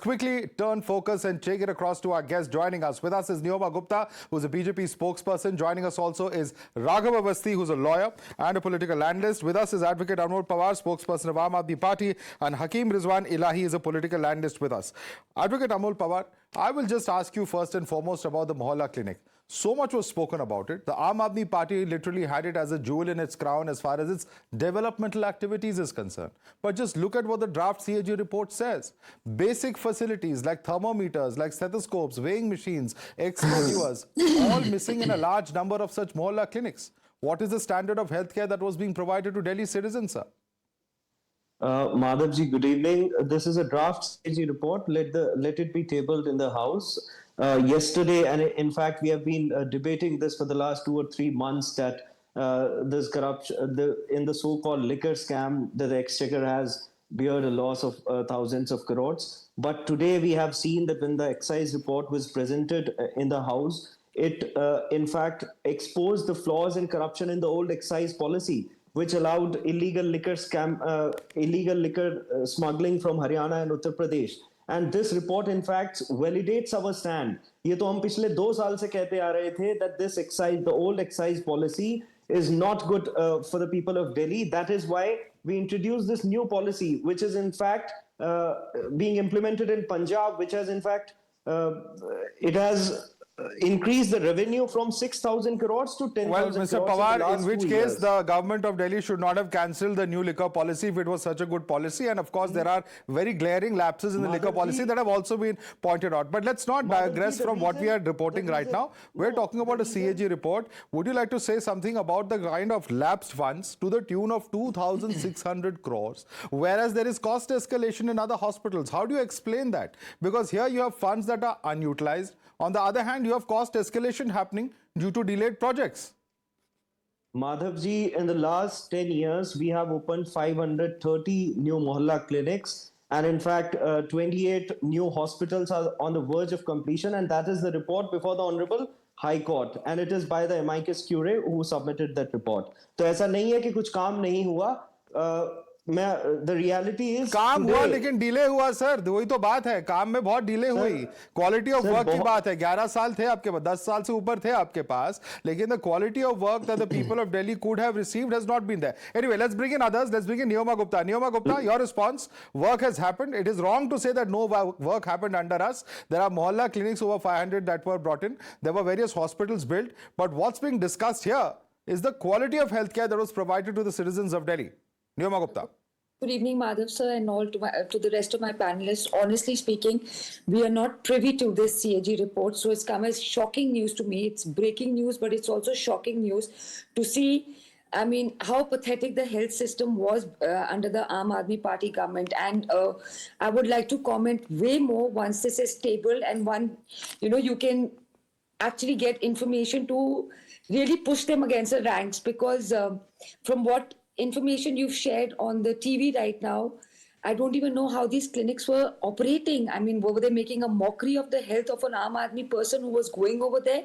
quickly turn focus and take it across to our guest joining us. With us is Neoma Gupta, who's a BJP spokesperson. Joining us also is Raghav Awasthi, who's a lawyer and a political analyst. With us is Advocate Anmol Panwar, spokesperson of Aam Aadmi Party, and Hakeem Rizwan Ilahi is a political analyst with us. Advocate Anmol Panwar, I will just ask you first and foremost about the Mohalla Clinic. So much was spoken about it. The Aam Aadmi Party literally had it as a jewel in its crown as far as its developmental activities is concerned. But just look at what the draft CAG report says. Basic facilities like thermometers, like stethoscopes, weighing machines, X-ray viewers, all missing in a large number of such Mohalla clinics. What is the standard of healthcare that was being provided to Delhi citizens, sir? Madhavji, good evening. This is a draft CAG report. Let it be tabled in the House. Yesterday, and in fact, we have been debating this for the last 2 or 3 months, that this corruption, in the so-called liquor scam, that the Exchequer has beared a loss of thousands of crores. But today we have seen that when the excise report was presented in the House, it in fact exposed the flaws and corruption in the old excise policy, which allowed illegal liquor smuggling from Haryana and Uttar Pradesh. And this report, in fact, validates our stand. ये तो हम पिछले 2 साल से कहते आ रहे थे that this excise, the old excise policy, is not good for the people of Delhi. That is why we introduced this new policy, which is in fact being implemented in Punjab, which has in fact it has increase the revenue from 6,000 crores to 10,000 crores. Well, Mr. Panwar, in which case the government of Delhi should not have cancelled the new liquor policy if it was such a good policy. And of course, there are very glaring lapses in the liquor policy that have also been pointed out. But let's not digress from what we are reporting right now. We're talking about a CAG report. Would you like to say something about the kind of lapsed funds to the tune of 2,600 crores, whereas there is cost escalation in other hospitals? How do you explain that? Because here you have funds that are unutilized. On the other hand, you have cost escalation happening due to delayed projects. Madhavji, in the last 10 years, we have opened 530 new Mohalla clinics. And in fact, 28 new hospitals are on the verge of completion. And that is the report before the Honorable High Court. And it is by the amicus curiae who submitted that report. So ऐसा नहीं है कि कुछ काम नहीं हुआ. The reality is काम हुआ लेकिन डिले हुआ सर, वही तो बात है. काम में बहुत डिले हुई. क्वालिटी ऑफ वर्क की बात है. 11 साल थे आपके पास, 10 साल से ऊपर थे आपके पास, लेकिन the quality of work that the people of Delhi could have received has not been there. Anyway, let's bring in others. Let's bring in Neoma Gupta. Neoma Gupta, your response. Work has happened. It is wrong to say that no work happened under us. There are Mohalla clinics, over 500 that were brought in. There were various hospitals built. But what's being discussed here is the quality of healthcare that was provided to the citizens of Delhi. Neoma Gupta. Good evening, Madhav sir, and all to the rest of my panelists. Honestly speaking, we are not privy to this CAG report, so it's come as shocking news to me. It's breaking news, but it's also shocking news to see, I mean, how pathetic the health system was under the Aam Aadmi Party government. And I would like to comment way more once this is tabled, and you can actually get information to really push them against the ranks, because from what information you've shared on the TV right now, I don't even know how these clinics were operating. I mean, were they making a mockery of the health of an Aam Aadmi person who was going over there?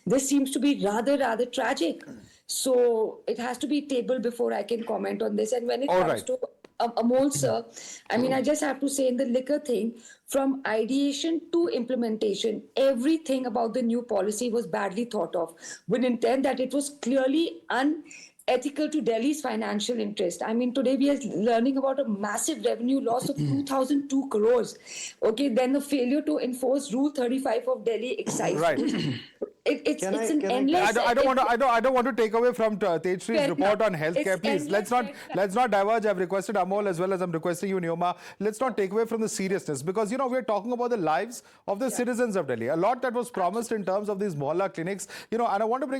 This seems to be rather tragic. So it has to be tabled before I can comment on this. And when it comes to Anmol sir, I mean, I just have to say, in the liquor thing, from ideation to implementation, everything about the new policy was badly thought of, with intent that it was clearly unethical to Delhi's financial interest. I mean, today we are learning about a massive revenue loss of 2,002 crores. Okay, then the failure to enforce Rule 35 of Delhi excise. Right. It's an endless. I don't want to take away from Tejshri's report on healthcare. Please, let's not diverge. I've requested Anmol as well as I'm requesting you, Neoma. Let's not take away from the seriousness, because we're talking about the lives of the citizens of Delhi. A lot that was promised in terms of these Mohalla clinics. And I want to bring